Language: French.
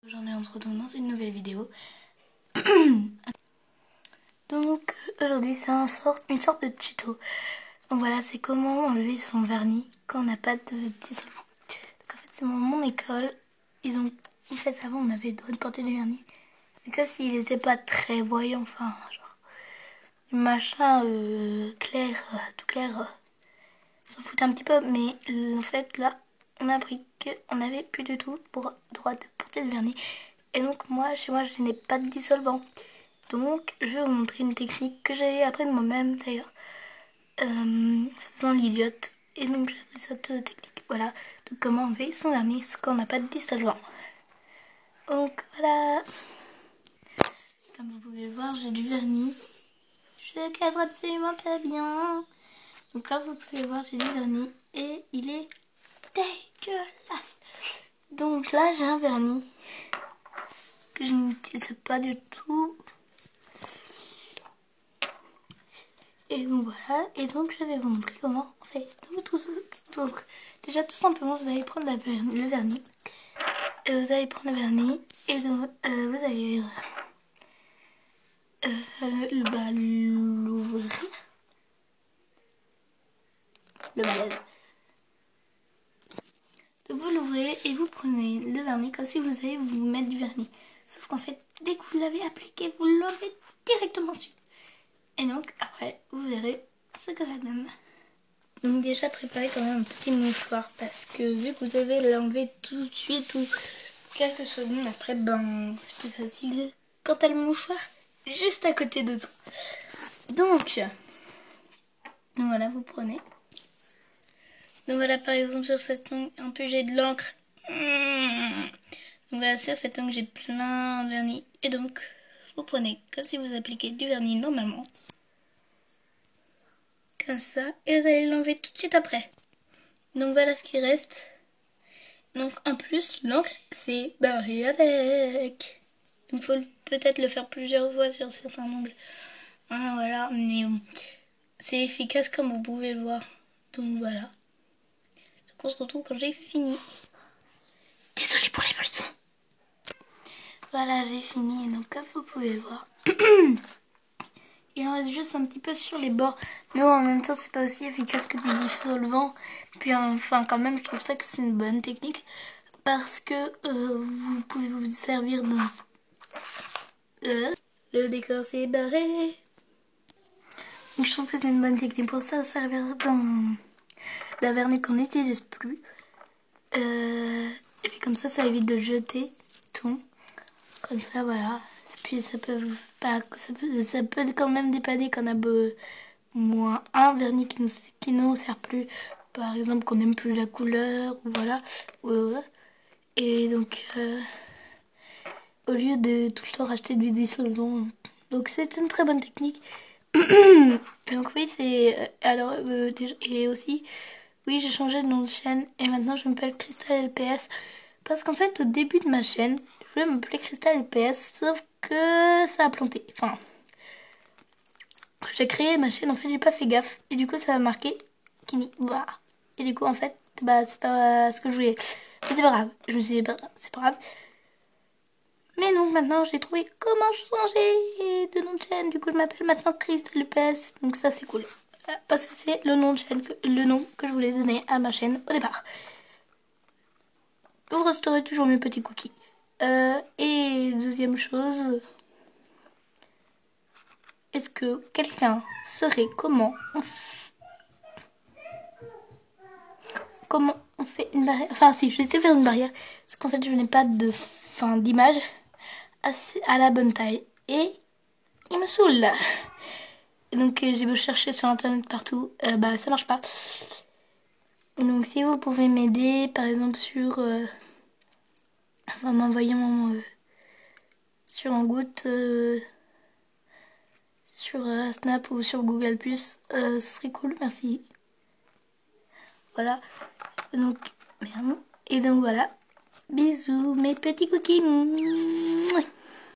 Aujourd'hui on se retrouve dans une nouvelle vidéo. Donc aujourd'hui c'est une sorte de tuto. Donc voilà, c'est comment enlever son vernis quand on n'a pas de dissolvant. Donc en fait c'est mon école, ils ont fait avant, on avait le droit de porter du vernis. Mais que s'il n'était pas très voyant, enfin genre du machin clair, tout clair, s'en foutait un petit peu. Mais en fait là on a appris qu'on n'avait plus du tout pour droit de porter le vernis. Et donc moi, chez moi, je n'ai pas de dissolvant. Donc je vais vous montrer une technique que j'ai appris de moi-même d'ailleurs, faisant l'idiote. Et donc j'ai appris cette technique, voilà, de comment enlever son vernis quand on n'a pas de dissolvant. Donc voilà, comme vous pouvez le voir, j'ai du vernis. Je cadre absolument pas bien. Donc comme vous pouvez le voir, j'ai du vernis et il est dégueulasse. Donc là, j'ai un vernis que je n'utilise pas du tout. Et donc voilà, et donc je vais vous montrer comment on fait. Donc déjà tout simplement vous allez prendre le vernis. Et vous allez prendre le vernis et donc, vous allez l'ouvrir. Le malaise. Donc vous l'ouvrez et vous prenez le vernis comme si vous allez vous mettre du vernis. Sauf qu'en fait, dès que vous l'avez appliqué, vous l'enlevez directement dessus. Et donc après, vous verrez ce que ça donne. Donc déjà préparez quand même un petit mouchoir parce que vu que vous avez l'enlever tout de suite ou quelques secondes après, ben c'est plus facile quand t'as le mouchoir juste à côté de toi. Donc voilà, vous prenez. Donc voilà, par exemple sur cette ongle, un peu j'ai de l'encre. Donc voilà, sur cette ongle j'ai plein de vernis. Et donc vous prenez comme si vous appliquez du vernis normalement. Comme ça. Et vous allez l'enlever tout de suite après. Donc voilà ce qui reste. Donc en plus, l'encre c'est barré avec. Donc il faut peut-être le faire plusieurs fois sur certains ongles. Ah, voilà, mais c'est efficace comme vous pouvez le voir. Donc voilà. Donc on se retrouve quand j'ai fini. Désolée pour les bruits. Voilà, j'ai fini. Donc comme vous pouvez le voir, il en reste juste un petit peu sur les bords. Mais bon, en même temps, c'est pas aussi efficace que du dissolvant. Puis enfin, quand même, je trouve ça que c'est une bonne technique. Parce que vous pouvez vous servir d'un... le décor s'est barré. Donc je trouve que c'est une bonne technique pour ça, servir d'un vernis qu'on n'utilise plus. Et puis comme ça évite de jeter tout. Comme ça, voilà. Puis ça peut quand même dépanner qu'on a moins un vernis qui nous sert plus. Par exemple, qu'on n'aime plus la couleur, ou voilà. Et donc, au lieu de tout le temps racheter du dissolvant. Donc c'est une très bonne technique. Donc oui, c'est... Alors, et aussi, oui, j'ai changé de nom de chaîne et maintenant je m'appelle Crystal LPS. Parce qu'en fait, au début de ma chaîne, je voulais m'appeler Crystal LPS, sauf que ça a planté. Enfin, quand j'ai créé ma chaîne, en fait, j'ai pas fait gaffe. Et du coup, ça a marqué Kini. Bah. Et du coup, en fait, bah, c'est pas ce que je voulais. Mais c'est pas grave. Je me suis dit, c'est pas grave. Mais donc maintenant j'ai trouvé comment changer de nom de chaîne. Du coup je m'appelle maintenant Crystal LPS. Donc ça c'est cool. Parce que c'est le nom de chaîne, le nom que je voulais donner à ma chaîne au départ. Vous restaurez toujours mes petits cookies. Et deuxième chose, est-ce que quelqu'un saurait comment on fait une barrière? Enfin si, je sais faire une barrière. Parce qu'en fait je n'ai pas d'image à la bonne taille. Et il me saoule là. Et donc j'ai beau chercher sur internet partout, bah ça marche pas. Donc si vous pouvez m'aider, par exemple en m'envoyant sur un goutte, sur Snap ou sur Google+, ce serait cool, merci. Voilà, donc merde. Et donc voilà, bisous mes petits cookies.